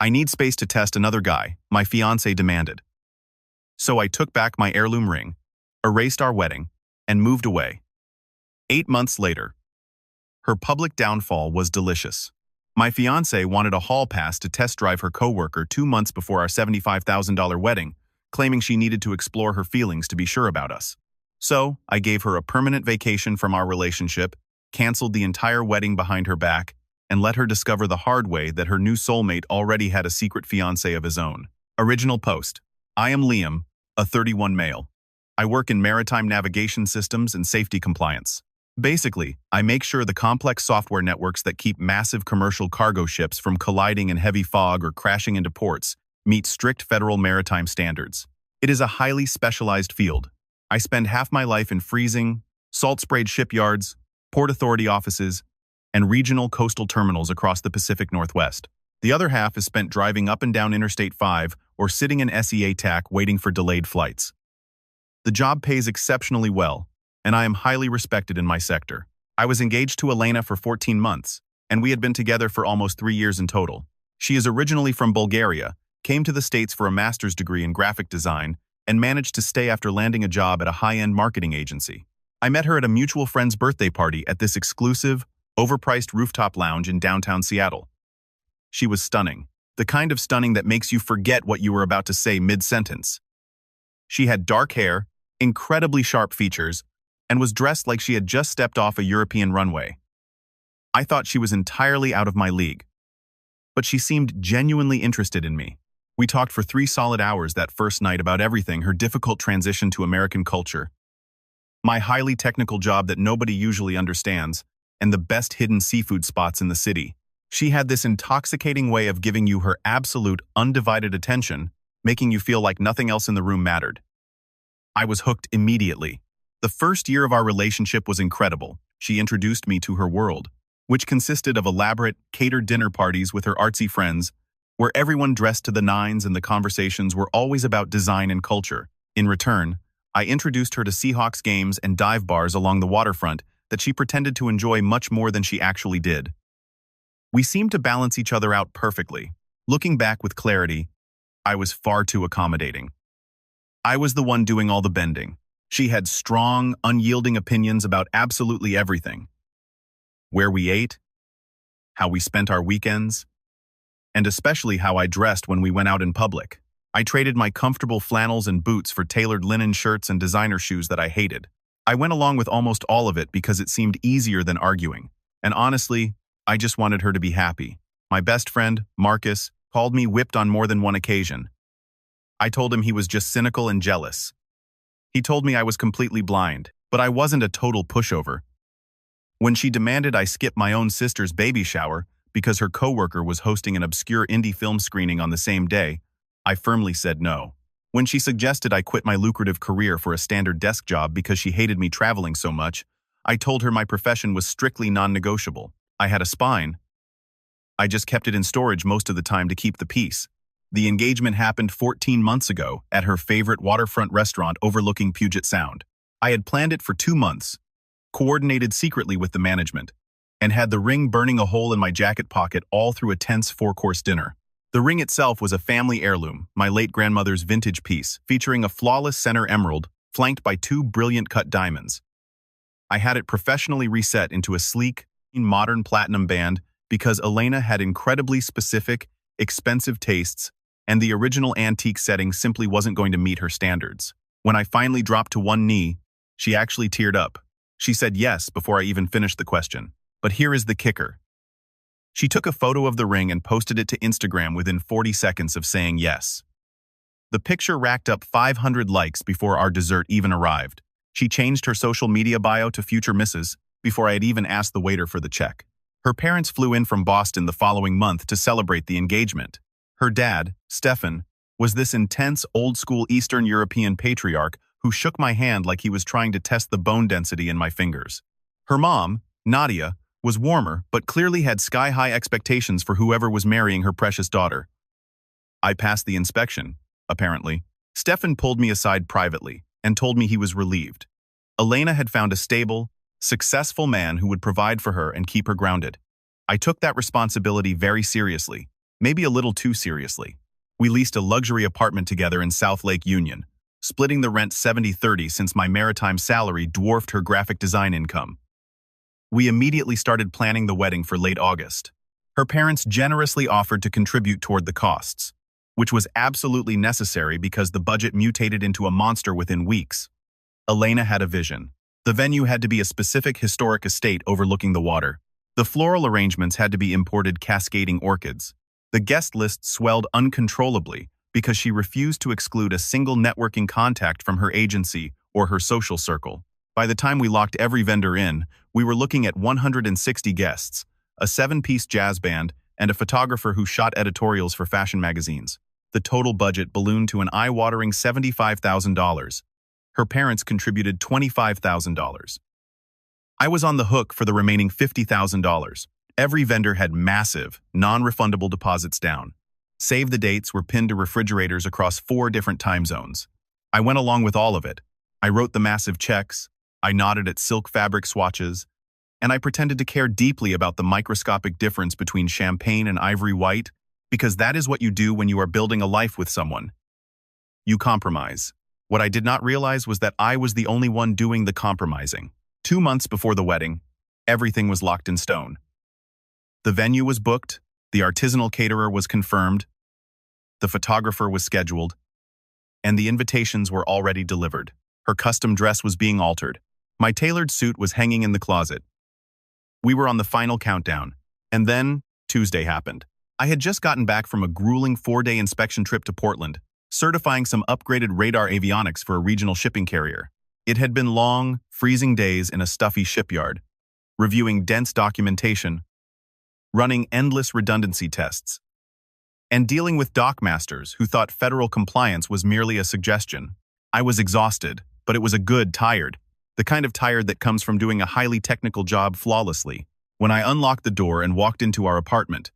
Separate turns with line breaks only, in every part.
I need space to test another guy, my fiancé demanded. So I took back my heirloom ring, erased our wedding, and moved away. 8 months later. Her public downfall was delicious. My fiancé wanted a hall pass to test drive her coworker 2 months before our $75,000 wedding, claiming she needed to explore her feelings to be sure about us. So, I gave her a permanent vacation from our relationship, canceled the entire wedding behind her back, and let her discover the hard way that her new soulmate already had a secret fiancé of his own. Original post. I am Liam, a 31 male. I work in maritime navigation systems and safety compliance. Basically, I make sure the complex software networks that keep massive commercial cargo ships from colliding in heavy fog or crashing into ports meet strict federal maritime standards. It is a highly specialized field. I spend half my life in freezing, salt-sprayed shipyards, port authority offices, and regional coastal terminals across the Pacific Northwest. The other half is spent driving up and down Interstate 5 or sitting in SEA TAC waiting for delayed flights. The job pays exceptionally well, and I am highly respected in my sector. I was engaged to Elena for 14 months, and we had been together for almost 3 years in total. She is originally from Bulgaria, came to the States for a master's degree in graphic design, and managed to stay after landing a job at a high-end marketing agency. I met her at a mutual friend's birthday party at this exclusive, overpriced rooftop lounge in downtown Seattle. She was stunning, the kind of stunning that makes you forget what you were about to say mid-sentence. She had dark hair, incredibly sharp features, and was dressed like she had just stepped off a European runway. I thought she was entirely out of my league. But she seemed genuinely interested in me. We talked for 3 solid hours that first night about everything: her difficult transition to American culture, my highly technical job that nobody usually understands, and the best hidden seafood spots in the city. She had this intoxicating way of giving you her absolute, undivided attention, making you feel like nothing else in the room mattered. I was hooked immediately. The first year of our relationship was incredible. She introduced me to her world, which consisted of elaborate, catered dinner parties with her artsy friends, where everyone dressed to the nines and the conversations were always about design and culture. In return, I introduced her to Seahawks games and dive bars along the waterfront that she pretended to enjoy much more than she actually did. We seemed to balance each other out perfectly. Looking back with clarity, I was far too accommodating. I was the one doing all the bending. She had strong, unyielding opinions about absolutely everything. Where we ate, how we spent our weekends, and especially how I dressed when we went out in public. I traded my comfortable flannels and boots for tailored linen shirts and designer shoes that I hated. I went along with almost all of it because it seemed easier than arguing. And honestly, I just wanted her to be happy. My best friend, Marcus, called me whipped on more than one occasion. I told him he was just cynical and jealous. He told me I was completely blind, but I wasn't a total pushover. When she demanded I skip my own sister's baby shower because her coworker was hosting an obscure indie film screening on the same day, I firmly said no. When she suggested I quit my lucrative career for a standard desk job because she hated me traveling so much, I told her my profession was strictly non-negotiable. I had a spine. I just kept it in storage most of the time to keep the peace. The engagement happened 14 months ago at her favorite waterfront restaurant overlooking Puget Sound. I had planned it for 2 months, coordinated secretly with the management, and had the ring burning a hole in my jacket pocket all through a tense 4-course dinner. The ring itself was a family heirloom, my late grandmother's vintage piece, featuring a flawless center emerald flanked by 2 brilliant cut diamonds. I had it professionally reset into a sleek, modern platinum band because Elena had incredibly specific, expensive tastes, and the original antique setting simply wasn't going to meet her standards. When I finally dropped to one knee, she actually teared up. She said yes before I even finished the question. But here is the kicker. She took a photo of the ring and posted it to Instagram within 40 seconds of saying yes. The picture racked up 500 likes before our dessert even arrived. She changed her social media bio to Future Mrs. before I had even asked the waiter for the check. Her parents flew in from Boston the following month to celebrate the engagement. Her dad, Stefan, was this intense, old-school Eastern European patriarch who shook my hand like he was trying to test the bone density in my fingers. Her mom, Nadia, was warmer but clearly had sky-high expectations for whoever was marrying her precious daughter. I passed the inspection, apparently. Stefan pulled me aside privately and told me he was relieved. Elena had found a stable, successful man who would provide for her and keep her grounded. I took that responsibility very seriously, maybe a little too seriously. We leased a luxury apartment together in South Lake Union, splitting the rent 70-30 since my maritime salary dwarfed her graphic design income. We immediately started planning the wedding for late August. Her parents generously offered to contribute toward the costs, which was absolutely necessary because the budget mutated into a monster within weeks. Elena had a vision. The venue had to be a specific historic estate overlooking the water. The floral arrangements had to be imported cascading orchids. The guest list swelled uncontrollably because she refused to exclude a single networking contact from her agency or her social circle. By the time we locked every vendor in, we were looking at 160 guests, a 7-piece jazz band, and a photographer who shot editorials for fashion magazines. The total budget ballooned to an eye-watering $75,000. Her parents contributed $25,000. I was on the hook for the remaining $50,000. Every vendor had massive, non-refundable deposits down. Save the dates were pinned to refrigerators across 4 different time zones. I went along with all of it. I wrote the massive checks, I nodded at silk fabric swatches, and I pretended to care deeply about the microscopic difference between champagne and ivory white, because that is what you do when you are building a life with someone. You compromise. What I did not realize was that I was the only one doing the compromising. 2 months before the wedding, everything was locked in stone. The venue was booked, the artisanal caterer was confirmed, the photographer was scheduled, and the invitations were already delivered. Her custom dress was being altered. My tailored suit was hanging in the closet. We were on the final countdown, and then Tuesday happened. I had just gotten back from a grueling 4-day inspection trip to Portland, certifying some upgraded radar avionics for a regional shipping carrier. It had been long, freezing days in a stuffy shipyard, reviewing dense documentation, running endless redundancy tests, and dealing with dockmasters who thought federal compliance was merely a suggestion. I was exhausted, but it was a good tired, the kind of tired that comes from doing a highly technical job flawlessly. When I unlocked the door and walked into our apartment,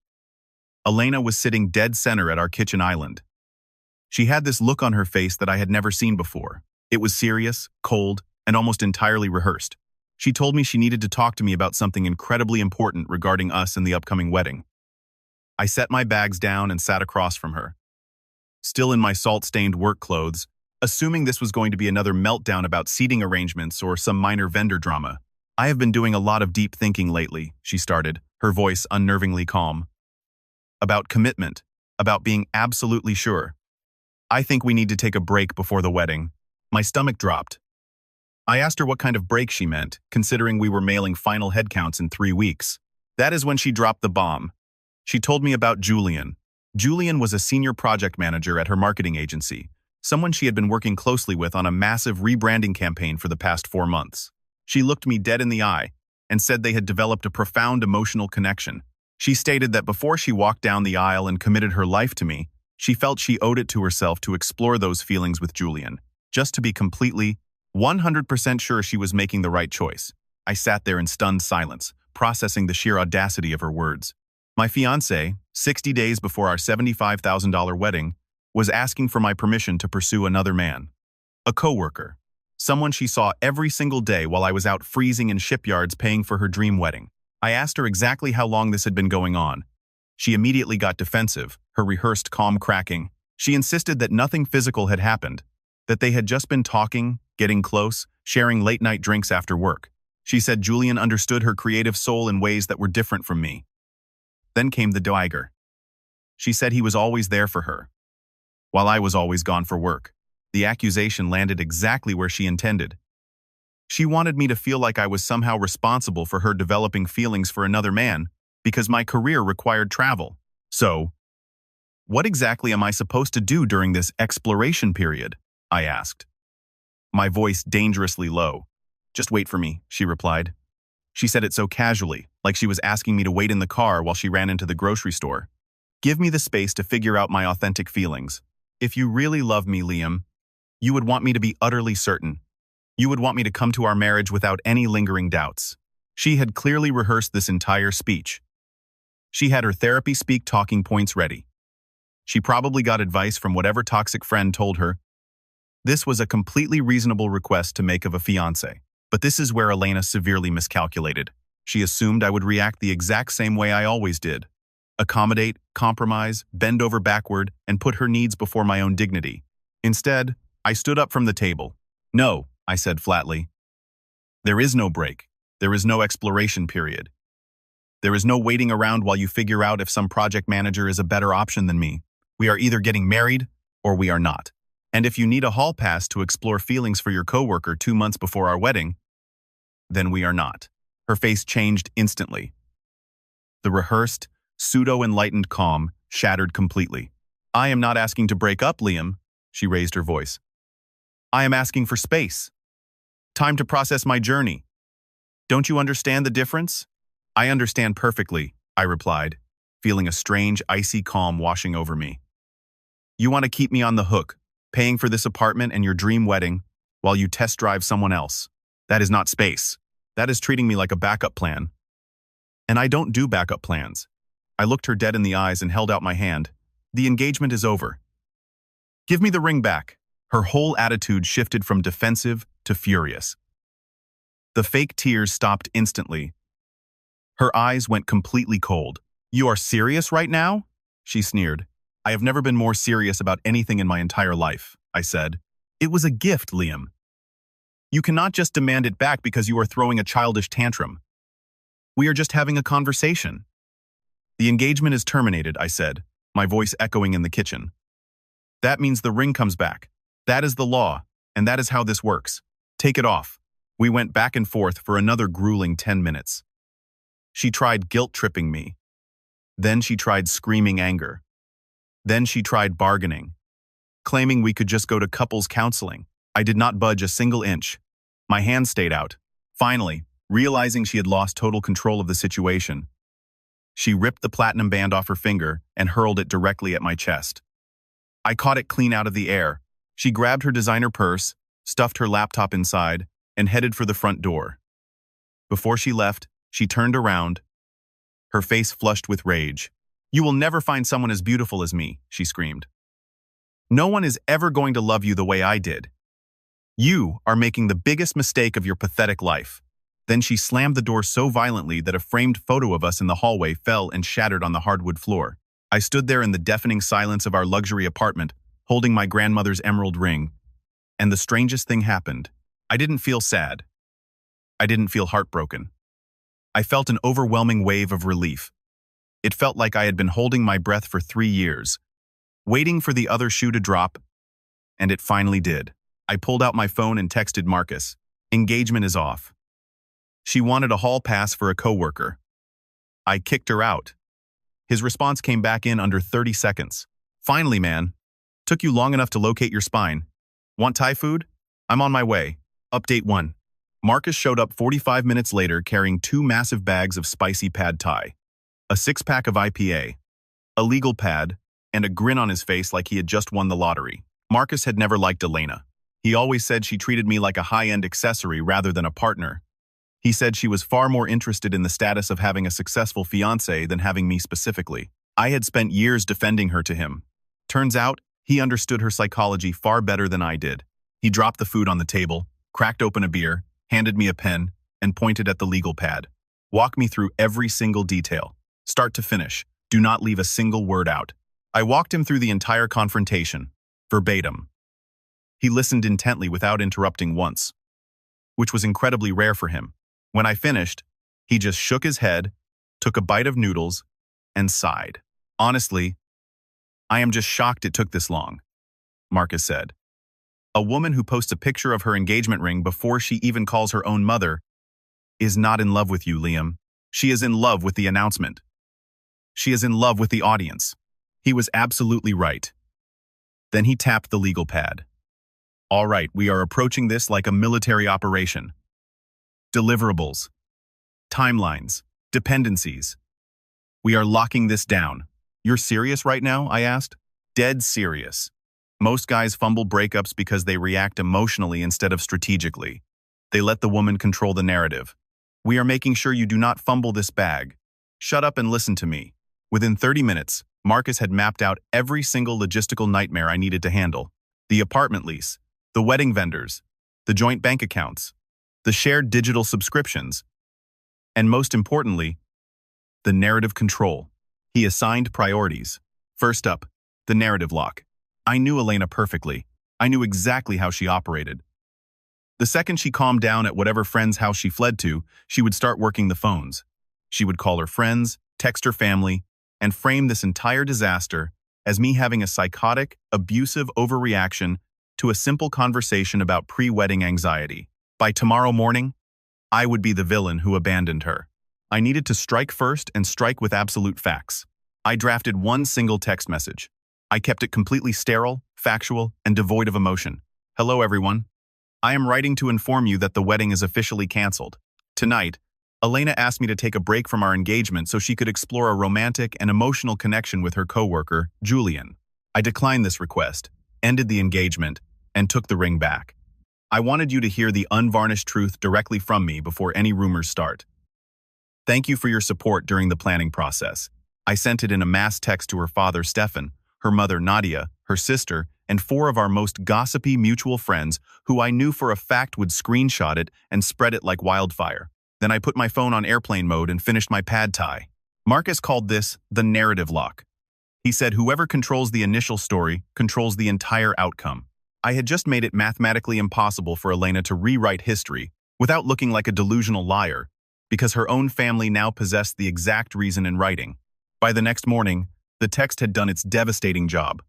Elena was sitting dead center at our kitchen island. She had this look on her face that I had never seen before. It was serious, cold, and almost entirely rehearsed. She told me she needed to talk to me about something incredibly important regarding us and the upcoming wedding. I set my bags down and sat across from her, still in my salt-stained work clothes, assuming this was going to be another meltdown about seating arrangements or some minor vendor drama. I have been doing a lot of deep thinking lately, she started, her voice unnervingly calm. About commitment, about being absolutely sure. I think we need to take a break before the wedding. My stomach dropped. I asked her what kind of break she meant, considering we were mailing final headcounts in 3 weeks. That is when she dropped the bomb. She told me about Julian. Julian was a senior project manager at her marketing agency, someone she had been working closely with on a massive rebranding campaign for the past 4 months. She looked me dead in the eye and said they had developed a profound emotional connection. She stated that before she walked down the aisle and committed her life to me, she felt she owed it to herself to explore those feelings with Julian, just to be completely, 100% sure she was making the right choice. I sat there in stunned silence, processing the sheer audacity of her words. My fiancé, 60 days before our $75,000 wedding, was asking for my permission to pursue another man. A coworker. Someone she saw every single day while I was out freezing in shipyards paying for her dream wedding. I asked her exactly how long this had been going on. She immediately got defensive, her rehearsed calm cracking. She insisted that nothing physical had happened, that they had just been talking, getting close, sharing late-night drinks after work. She said Julian understood her creative soul in ways that were different from me. Then came the dagger. She said he was always there for her, while I was always gone for work. The accusation landed exactly where she intended. She wanted me to feel like I was somehow responsible for her developing feelings for another man because my career required travel. So, what exactly am I supposed to do during this exploration period? I asked, my voice dangerously low. Just wait for me, she replied. She said it so casually, like she was asking me to wait in the car while she ran into the grocery store. Give me the space to figure out my authentic feelings. If you really love me, Liam, you would want me to be utterly certain. You would want me to come to our marriage without any lingering doubts. She had clearly rehearsed this entire speech. She had her therapy speak talking points ready. She probably got advice from whatever toxic friend told her. This was a completely reasonable request to make of a fiancé. But this is where Elena severely miscalculated. She assumed I would react the exact same way I always did. accommodate, compromise, bend over backward, and put her needs before my own dignity. Instead, I stood up from the table. No, I said flatly. There is no break. There is no exploration period. There is no waiting around while you figure out if some project manager is a better option than me. We are either getting married or we are not. And if you need a hall pass to explore feelings for your coworker 2 months before our wedding, then we are not. Her face changed instantly. The rehearsed, pseudo-enlightened calm shattered completely. I am not asking to break up, Liam, she raised her voice. I am asking for space. Time to process my journey. Don't you understand the difference? I understand perfectly, I replied, feeling a strange, icy calm washing over me. You want to keep me on the hook, paying for this apartment and your dream wedding, while you test drive someone else. That is not space. That is treating me like a backup plan. And I don't do backup plans. I looked her dead in the eyes and held out my hand. The engagement is over. Give me the ring back. Her whole attitude shifted from defensive to furious. The fake tears stopped instantly. Her eyes went completely cold. You are serious right now? She sneered. I have never been more serious about anything in my entire life, I said. It was a gift, Liam. You cannot just demand it back because you are throwing a childish tantrum. We are just having a conversation. The engagement is terminated, I said, my voice echoing in the kitchen. That means the ring comes back. That is the law, and that is how this works. Take it off. We went back and forth for another grueling 10 minutes. She tried guilt-tripping me. Then she tried screaming anger. Then she tried bargaining, claiming we could just go to couples counseling. I did not budge a single inch. My hand stayed out. Finally, realizing she had lost total control of the situation, she ripped the platinum band off her finger and hurled it directly at my chest. I caught it clean out of the air. She grabbed her designer purse, stuffed her laptop inside, and headed for the front door. Before she left, she turned around, her face flushed with rage. You will never find someone as beautiful as me, she screamed. No one is ever going to love you the way I did. You are making the biggest mistake of your pathetic life. Then she slammed the door so violently that a framed photo of us in the hallway fell and shattered on the hardwood floor. I stood there in the deafening silence of our luxury apartment, holding my grandmother's emerald ring. And the strangest thing happened. I didn't feel sad. I didn't feel heartbroken. I felt an overwhelming wave of relief. It felt like I had been holding my breath for 3 years, waiting for the other shoe to drop, and it finally did. I pulled out my phone and texted Marcus. Engagement is off. She wanted a hall pass for a coworker. I kicked her out. His response came back in under 30 seconds. Finally, man. Took you long enough to locate your spine. Want Thai food? I'm on my way. Update 1. Marcus showed up 45 minutes later carrying 2 massive bags of spicy pad Thai, a 6-pack of IPA, a legal pad, and a grin on his face like he had just won the lottery. Marcus had never liked Elena. He always said she treated me like a high-end accessory rather than a partner. He said she was far more interested in the status of having a successful fiancé than having me specifically. I had spent years defending her to him. Turns out, he understood her psychology far better than I did. He dropped the food on the table, cracked open a beer, handed me a pen, and pointed at the legal pad. Walk me through every single detail. Start to finish. Do not leave a single word out. I walked him through the entire confrontation, verbatim. He listened intently without interrupting once, which was incredibly rare for him. When I finished, he just shook his head, took a bite of noodles, and sighed. Honestly, I am just shocked it took this long, Marcus said. A woman who posts a picture of her engagement ring before she even calls her own mother is not in love with you, Liam. She is in love with the announcement. She is in love with the audience. He was absolutely right. Then he tapped the legal pad. All right, we are approaching this like a military operation. Deliverables. Timelines. Dependencies. We are locking this down. You're serious right now? I asked. Dead serious. Most guys fumble breakups because they react emotionally instead of strategically. They let the woman control the narrative. We are making sure you do not fumble this bag. Shut up and listen to me. Within 30 minutes, Marcus had mapped out every single logistical nightmare I needed to handle. The apartment lease, the wedding vendors, the joint bank accounts, the shared digital subscriptions, and most importantly, the narrative control. He assigned priorities. First up, the narrative lock. I knew Elena perfectly. I knew exactly how she operated. The second she calmed down at whatever friend's house she fled to, she would start working the phones. She would call her friends, text her family, and frame this entire disaster as me having a psychotic, abusive overreaction to a simple conversation about pre-wedding anxiety. By tomorrow morning, I would be the villain who abandoned her. I needed to strike first and strike with absolute facts. I drafted one single text message. I kept it completely sterile, factual, and devoid of emotion. Hello, everyone. I am writing to inform you that the wedding is officially canceled. Tonight, Elena asked me to take a break from our engagement so she could explore a romantic and emotional connection with her coworker, Julian. I declined this request, ended the engagement, and took the ring back. I wanted you to hear the unvarnished truth directly from me before any rumors start. Thank you for your support during the planning process. I sent it in a mass text to her father, Stefan, her mother, Nadia, her sister, and 4 of our most gossipy mutual friends who I knew for a fact would screenshot it and spread it like wildfire. Then I put my phone on airplane mode and finished my pad thai. Marcus called this the narrative lock. He said whoever controls the initial story controls the entire outcome. I had just made it mathematically impossible for Elena to rewrite history without looking like a delusional liar, because her own family now possessed the exact reason in writing. By the next morning, the text had done its devastating job.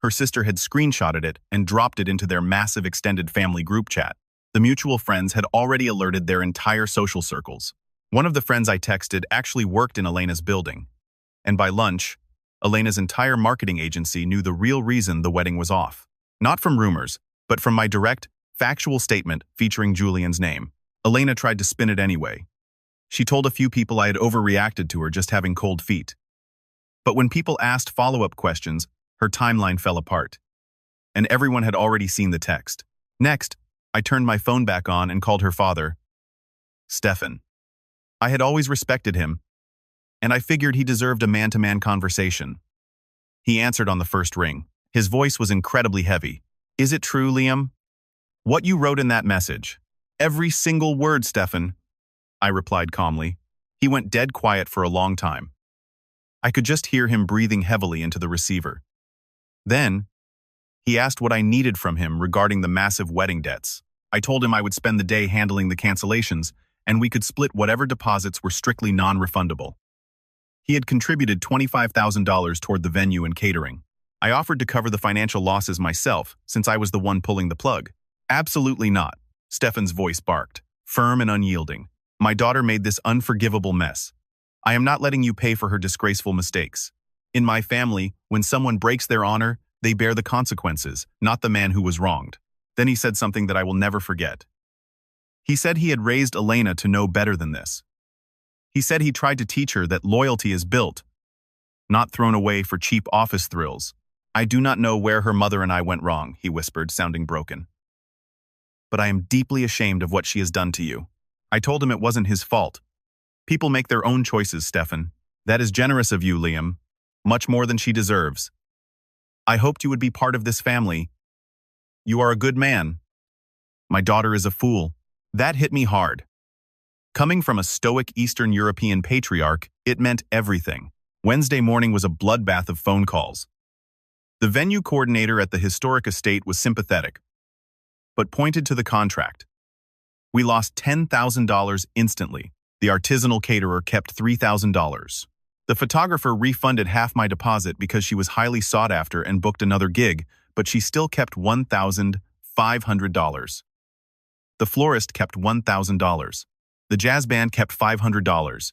Her sister had screenshotted it and dropped it into their massive extended family group chat. The mutual friends had already alerted their entire social circles. One of the friends I texted actually worked in Elena's building. And by lunch, Elena's entire marketing agency knew the real reason the wedding was off. Not from rumors, but from my direct, factual statement featuring Julian's name. Elena tried to spin it anyway. She told a few people I had overreacted to her just having cold feet. But when people asked follow-up questions, her timeline fell apart. And everyone had already seen the text. Next, I turned my phone back on and called her father, Stefan. I had always respected him, and I figured he deserved a man-to-man conversation. He answered on the first ring. His voice was incredibly heavy. Is it true, Liam? What you wrote in that message? Every single word, Stefan, I replied calmly. He went dead quiet for a long time. I could just hear him breathing heavily into the receiver. Then, he asked what I needed from him regarding the massive wedding debts. I told him I would spend the day handling the cancellations, and we could split whatever deposits were strictly non-refundable. He had contributed $25,000 toward the venue and catering. I offered to cover the financial losses myself, since I was the one pulling the plug. Absolutely not, Stefan's voice barked, firm and unyielding. My daughter made this unforgivable mess. I am not letting you pay for her disgraceful mistakes. In my family, when someone breaks their honor, they bear the consequences, not the man who was wronged. Then he said something that I will never forget. He said he had raised Elena to know better than this. He said he tried to teach her that loyalty is built, not thrown away for cheap office thrills. I do not know where her mother and I went wrong, he whispered, sounding broken. But I am deeply ashamed of what she has done to you. I told him it wasn't his fault. People make their own choices, Stefan. That is generous of you, Liam. Much more than she deserves. I hoped you would be part of this family. You are a good man. My daughter is a fool. That hit me hard. Coming from a stoic Eastern European patriarch, it meant everything. Wednesday morning was a bloodbath of phone calls. The venue coordinator at the historic estate was sympathetic, but pointed to the contract. We lost $10,000 instantly. The artisanal caterer kept $3,000. The photographer refunded half my deposit because she was highly sought after and booked another gig, but she still kept $1,500. The florist kept $1,000. The jazz band kept $500.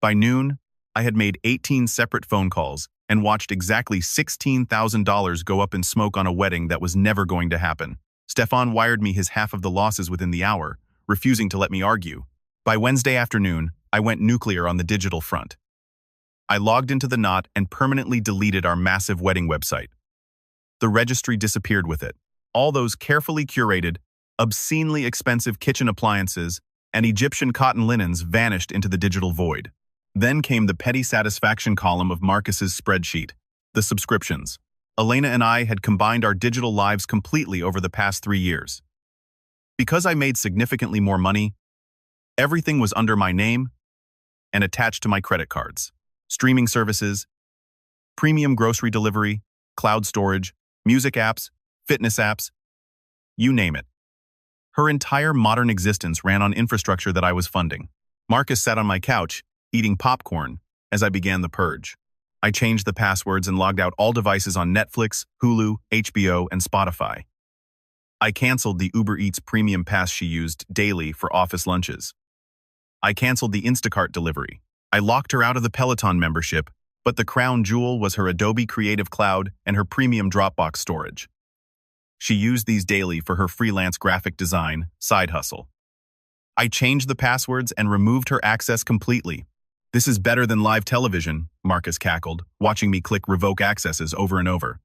By noon, I had made 18 separate phone calls and watched exactly $16,000 go up in smoke on a wedding that was never going to happen. Stefan wired me his half of the losses within the hour, refusing to let me argue. By Wednesday afternoon, I went nuclear on the digital front. I logged into the knot and permanently deleted our massive wedding website. The registry disappeared with it. All those carefully curated, obscenely expensive kitchen appliances and Egyptian cotton linens vanished into the digital void. Then came the petty satisfaction column of Marcus's spreadsheet, the subscriptions. Elena and I had combined our digital lives completely over the past 3 years. Because I made significantly more money, everything was under my name and attached to my credit cards. streaming services, premium grocery delivery, cloud storage, music apps, fitness apps, you name it. Her entire modern existence ran on infrastructure that I was funding. Marcus sat on my couch, eating popcorn, as I began the purge. I changed the passwords and logged out all devices on Netflix, Hulu, HBO, and Spotify. I canceled the Uber Eats premium pass she used daily for office lunches. I canceled the Instacart delivery. I locked her out of the Peloton membership, but the crown jewel was her Adobe Creative Cloud and her premium Dropbox storage. She used these daily for her freelance graphic design side hustle. I changed the passwords and removed her access completely. This is better than live television, Marcus cackled, watching me click revoke accesses over and over.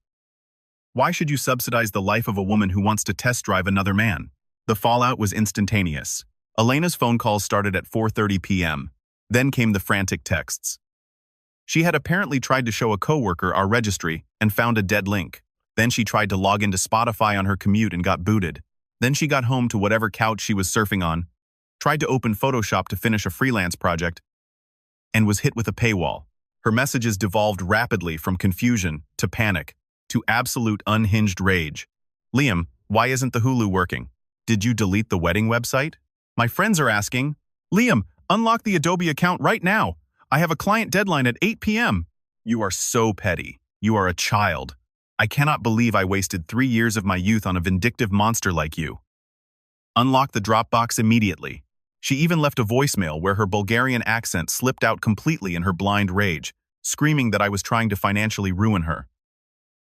Why should you subsidize the life of a woman who wants to test drive another man? The fallout was instantaneous. Elena's phone calls started at 4:30 p.m. Then came the frantic texts. She had apparently tried to show a coworker our registry and found a dead link. Then she tried to log into Spotify on her commute and got booted. Then she got home to whatever couch she was surfing on, tried to open Photoshop to finish a freelance project, and was hit with a paywall. Her messages devolved rapidly from confusion to panic to absolute unhinged rage. Liam, why isn't the Hulu working? Did you delete the wedding website? My friends are asking. Liam, unlock the Adobe account right now. I have a client deadline at 8 p.m. You are so petty. You are a child. I cannot believe I wasted 3 years of my youth on a vindictive monster like you. Unlock the Dropbox immediately. She even left a voicemail where her Bulgarian accent slipped out completely in her blind rage, screaming that I was trying to financially ruin her.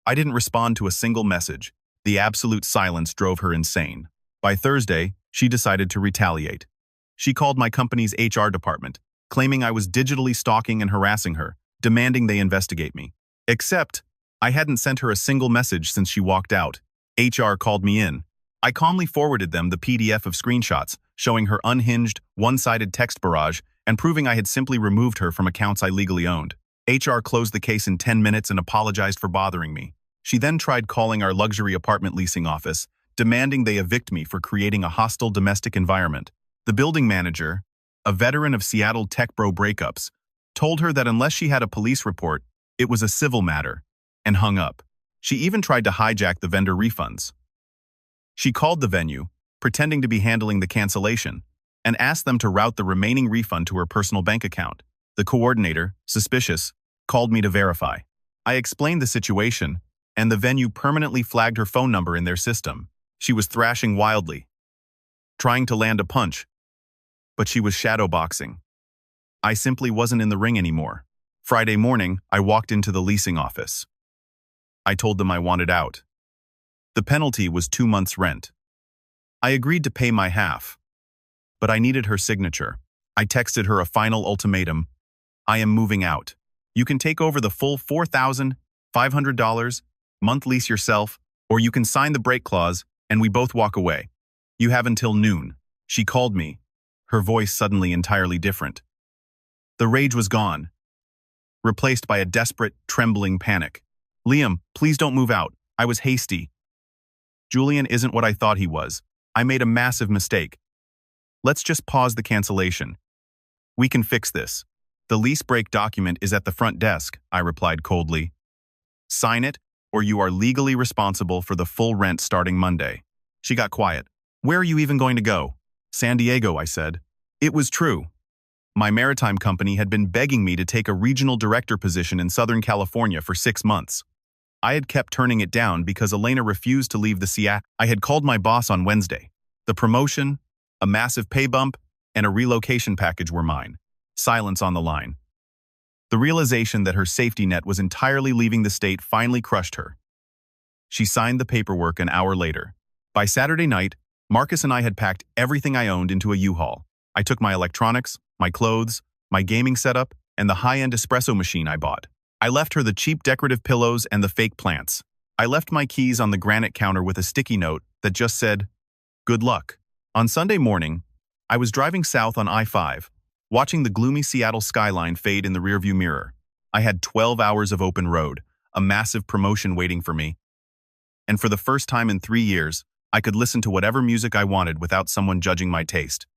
I didn't respond to a single message. The absolute silence drove her insane. By Thursday, she decided to retaliate. She called my company's HR department, claiming I was digitally stalking and harassing her, demanding they investigate me. Except, I hadn't sent her a single message since she walked out. HR called me in. I calmly forwarded them the PDF of screenshots, showing her unhinged, one-sided text barrage and proving I had simply removed her from accounts I legally owned. HR closed the case in 10 minutes and apologized for bothering me. She then tried calling our luxury apartment leasing office, demanding they evict me for creating a hostile domestic environment. The building manager, a veteran of Seattle tech bro breakups, told her that unless she had a police report, it was a civil matter, and hung up. She even tried to hijack the vendor refunds. She called the venue, pretending to be handling the cancellation, and asked them to route the remaining refund to her personal bank account. The coordinator, suspicious, called me to verify. I explained the situation, and the venue permanently flagged her phone number in their system. She was thrashing wildly, trying to land a punch, but she was shadowboxing. I simply wasn't in the ring anymore. Friday morning, I walked into the leasing office. I told them I wanted out. The penalty was 2 months' rent. I agreed to pay my half, but I needed her signature. I texted her a final ultimatum. I am moving out. You can take over the full $4,500 month lease yourself, or you can sign the break clause and we both walk away. You have until noon. She called me, her voice suddenly entirely different. The rage was gone, replaced by a desperate, trembling panic. Liam, please don't move out. I was hasty. Julian isn't what I thought he was. I made a massive mistake. Let's just pause the cancellation. We can fix this. The lease break document is at the front desk, I replied coldly. Sign it, or you are legally responsible for the full rent starting Monday. She got quiet. Where are you even going to go? San Diego, I said. It was true. My maritime company had been begging me to take a regional director position in Southern California for 6 months. I had kept turning it down because Elena refused to leave the Seattle. I had called my boss on Wednesday. The promotion, a massive pay bump, and a relocation package were mine. Silence on the line. The realization that her safety net was entirely leaving the state finally crushed her. She signed the paperwork an hour later. By Saturday night, Marcus and I had packed everything I owned into a U-Haul. I took my electronics, my clothes, my gaming setup, and the high-end espresso machine I bought. I left her the cheap decorative pillows and the fake plants. I left my keys on the granite counter with a sticky note that just said, "Good luck." On Sunday morning, I was driving south on I-5, watching the gloomy Seattle skyline fade in the rearview mirror. I had 12 hours of open road, a massive promotion waiting for me. And for the first time in 3 years, I could listen to whatever music I wanted without someone judging my taste.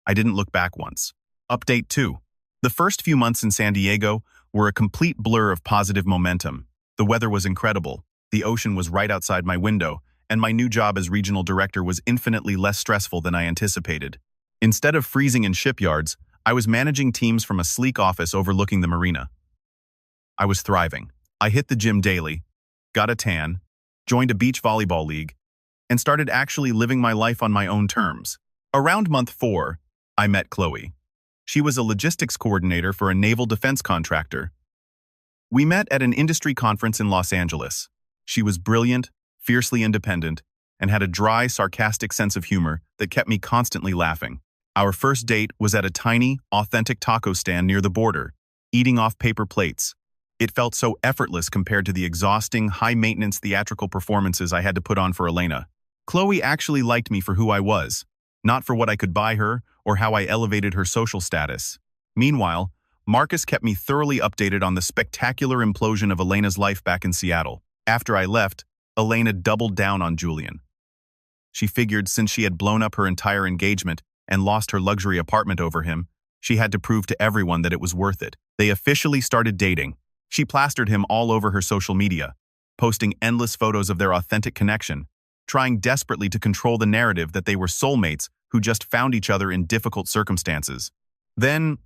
I didn't look back once. Update 2. The first few months in San Diego were a complete blur of positive momentum. The weather was incredible, the ocean was right outside my window, and my new job as regional director was infinitely less stressful than I anticipated. Instead of freezing in shipyards, I was managing teams from a sleek office overlooking the marina. I was thriving. I hit the gym daily, got a tan, joined a beach volleyball league, and started actually living my life on my own terms. Around month 4, I met Chloe. She was a logistics coordinator for a naval defense contractor. We met at an industry conference in Los Angeles. She was brilliant, fiercely independent, and had a dry, sarcastic sense of humor that kept me constantly laughing. Our first date was at a tiny, authentic taco stand near the border, eating off paper plates. It felt so effortless compared to the exhausting, high-maintenance theatrical performances I had to put on for Elena. Chloe actually liked me for who I was, not for what I could buy her or how I elevated her social status. Meanwhile, Marcus kept me thoroughly updated on the spectacular implosion of Elena's life back in Seattle. After I left, Elena doubled down on Julian. She figured since she had blown up her entire engagement and lost her luxury apartment over him, she had to prove to everyone that it was worth it. They officially started dating. She plastered him all over her social media, posting endless photos of their authentic connection, trying desperately to control the narrative that they were soulmates who just found each other in difficult circumstances. Then,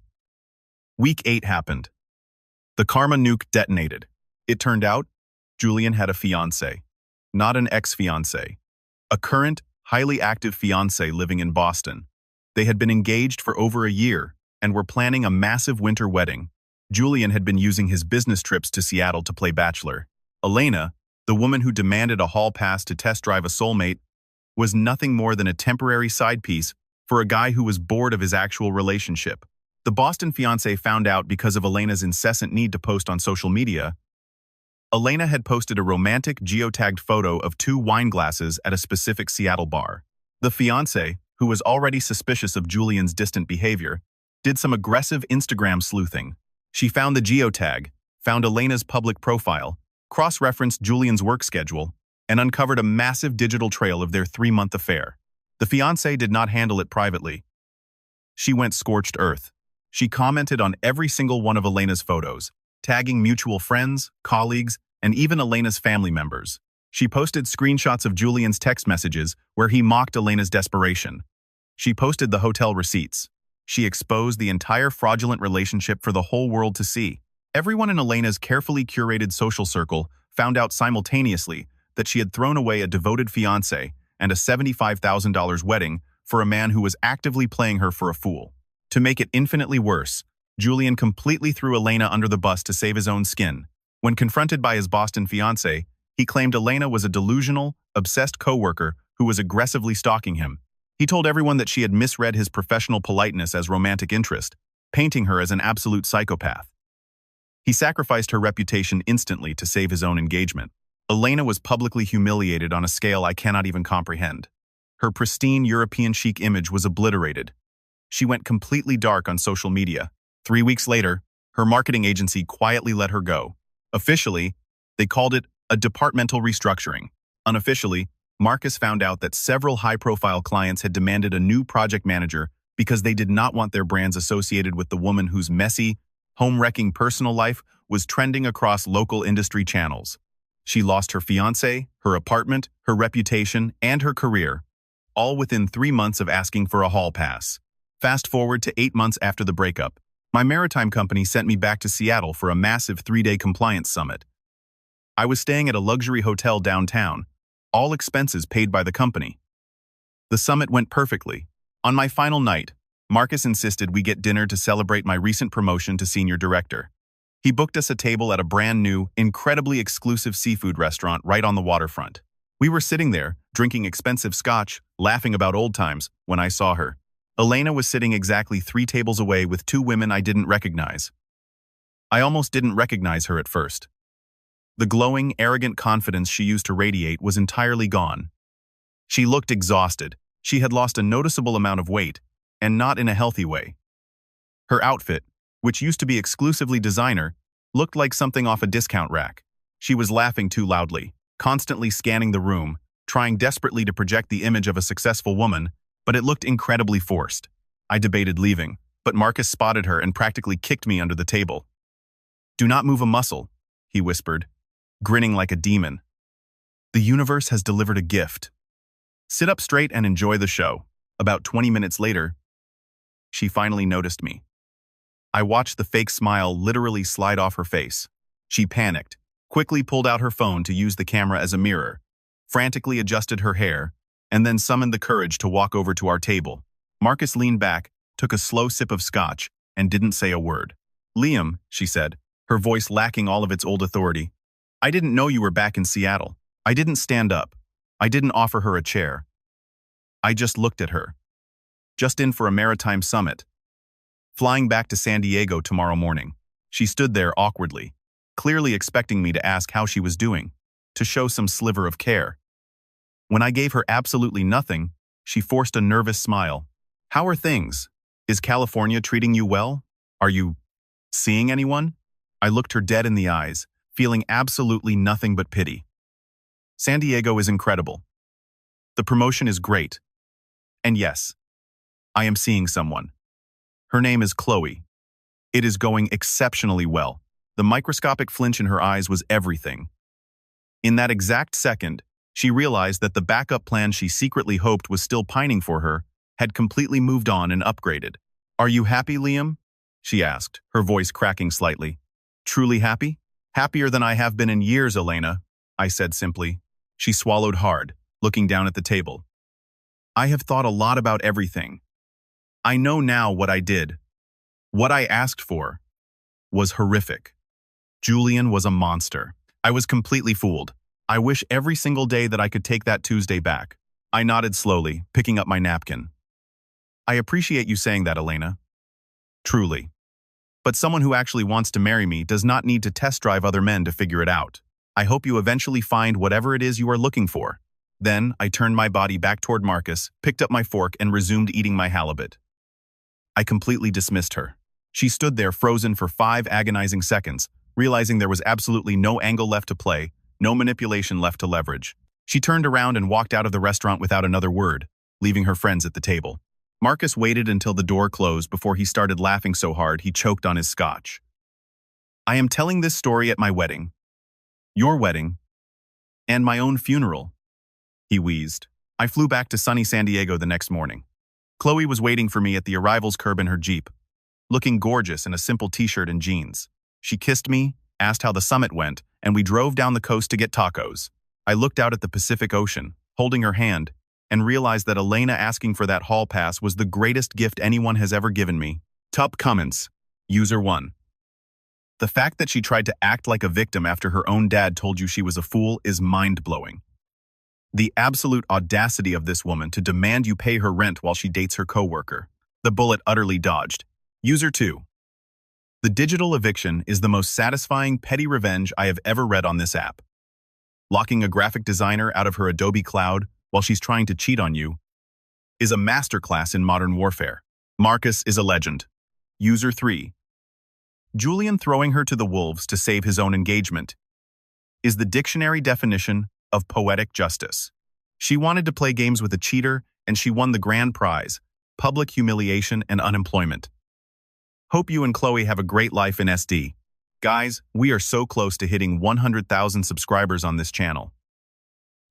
week 8 happened. The karma nuke detonated. It turned out, Julian had a fiancé, not an ex-fiancé, a current, highly active fiancé living in Boston. They had been engaged for over a year and were planning a massive winter wedding. Julian had been using his business trips to Seattle to play bachelor. Elena, the woman who demanded a hall pass to test drive a soulmate, was nothing more than a temporary side piece for a guy who was bored of his actual relationship. The Boston fiancé found out because of Elena's incessant need to post on social media. Elena had posted a romantic geotagged photo of 2 wine glasses at a specific Seattle bar. The fiancé, who was already suspicious of Julian's distant behavior, did some aggressive Instagram sleuthing. She found the geotag, found Elena's public profile, cross-referenced Julian's work schedule, and uncovered a massive digital trail of their 3-month affair. The fiancé did not handle it privately. She went scorched earth. She commented on every single one of Elena's photos, tagging mutual friends, colleagues, and even Elena's family members. She posted screenshots of Julian's text messages where he mocked Elena's desperation. She posted the hotel receipts. She exposed the entire fraudulent relationship for the whole world to see. Everyone in Elena's carefully curated social circle found out simultaneously that she had thrown away a devoted fiancé and a $75,000 wedding for a man who was actively playing her for a fool. To make it infinitely worse, Julian completely threw Elena under the bus to save his own skin. When confronted by his Boston fiancé, he claimed Elena was a delusional, obsessed coworker who was aggressively stalking him. He told everyone that she had misread his professional politeness as romantic interest, painting her as an absolute psychopath. He sacrificed her reputation instantly to save his own engagement. Elena was publicly humiliated on a scale I cannot even comprehend. Her pristine European chic image was obliterated. She went completely dark on social media. 3 weeks later, her marketing agency quietly let her go. Officially, they called it a departmental restructuring. Unofficially, Marcus found out that several high-profile clients had demanded a new project manager because they did not want their brands associated with the woman whose messy, home-wrecking personal life was trending across local industry channels. She lost her fiancé, her apartment, her reputation, and her career, all within 3 months of asking for a hall pass. Fast forward to 8 months after the breakup. My maritime company sent me back to Seattle for a massive 3-day compliance summit. I was staying at a luxury hotel downtown, all expenses paid by the company. The summit went perfectly. On my final night, Marcus insisted we get dinner to celebrate my recent promotion to senior director. He booked us a table at a brand new, incredibly exclusive seafood restaurant right on the waterfront. We were sitting there, drinking expensive scotch, laughing about old times, when I saw her. Elena was sitting exactly 3 tables away with 2 women I didn't recognize. I almost didn't recognize her at first. The glowing, arrogant confidence she used to radiate was entirely gone. She looked exhausted. She had lost a noticeable amount of weight, and not in a healthy way. Her outfit, which used to be exclusively designer, looked like something off a discount rack. She was laughing too loudly, constantly scanning the room, trying desperately to project the image of a successful woman, but it looked incredibly forced. I debated leaving, but Marcus spotted her and practically kicked me under the table. Do not move a muscle, he whispered, grinning like a demon. The universe has delivered a gift. Sit up straight and enjoy the show. About 20 minutes later, she finally noticed me. I watched the fake smile literally slide off her face. She panicked, quickly pulled out her phone to use the camera as a mirror, frantically adjusted her hair, and then summoned the courage to walk over to our table. Marcus leaned back, took a slow sip of scotch, and didn't say a word. Liam, she said, her voice lacking all of its old authority. I didn't know you were back in Seattle. I didn't stand up. I didn't offer her a chair. I just looked at her. Just in for a maritime summit. Flying back to San Diego tomorrow morning. She stood there awkwardly, clearly expecting me to ask how she was doing, to show some sliver of care. When I gave her absolutely nothing, she forced a nervous smile. How are things? Is California treating you well? Are you seeing anyone? I looked her dead in the eyes, feeling absolutely nothing but pity. San Diego is incredible. The promotion is great. And yes, I am seeing someone. Her name is Chloe. It is going exceptionally well. The microscopic flinch in her eyes was everything. In that exact second, she realized that the backup plan she secretly hoped was still pining for her had completely moved on and upgraded. Are you happy, Liam? She asked, her voice cracking slightly. Truly happy? Happier than I have been in years, Elena, I said simply. She swallowed hard, looking down at the table. I have thought a lot about everything. I know now what I did. What I asked for was horrific. Julian was a monster. I was completely fooled. I wish every single day that I could take that Tuesday back. I nodded slowly, picking up my napkin. I appreciate you saying that, Elena. Truly. But someone who actually wants to marry me does not need to test drive other men to figure it out. I hope you eventually find whatever it is you are looking for. Then, I turned my body back toward Marcus, picked up my fork, and resumed eating my halibut. I completely dismissed her. She stood there frozen for 5 agonizing seconds, realizing there was absolutely no angle left to play, no manipulation left to leverage. She turned around and walked out of the restaurant without another word, leaving her friends at the table. Marcus waited until the door closed before he started laughing so hard he choked on his scotch. I am telling this story at my wedding, your wedding, and my own funeral, he wheezed. I flew back to sunny San Diego the next morning. Chloe was waiting for me at the arrivals curb in her Jeep, looking gorgeous in a simple t-shirt and jeans. She kissed me, asked how the summit went, and we drove down the coast to get tacos. I looked out at the Pacific Ocean, holding her hand, and realized that Elena asking for that hall pass was the greatest gift anyone has ever given me. Tup comments. User 1. The fact that she tried to act like a victim after her own dad told you she was a fool is mind-blowing. The absolute audacity of this woman to demand you pay her rent while she dates her coworker. The bullet utterly dodged. User 2. The digital eviction is the most satisfying petty revenge I have ever read on this app. Locking a graphic designer out of her Adobe Cloud while she's trying to cheat on you is a masterclass in modern warfare. Marcus is a legend. User 3. Julian throwing her to the wolves to save his own engagement is the dictionary definition of poetic justice. She wanted to play games with a cheater, and she won the grand prize, public humiliation and unemployment. Hope you and Chloe have a great life in SD. Guys, we are so close to hitting 100,000 subscribers on this channel.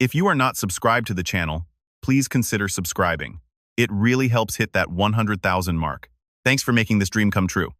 If you are not subscribed to the channel, please consider subscribing. It really helps hit that 100,000 mark. Thanks for making this dream come true.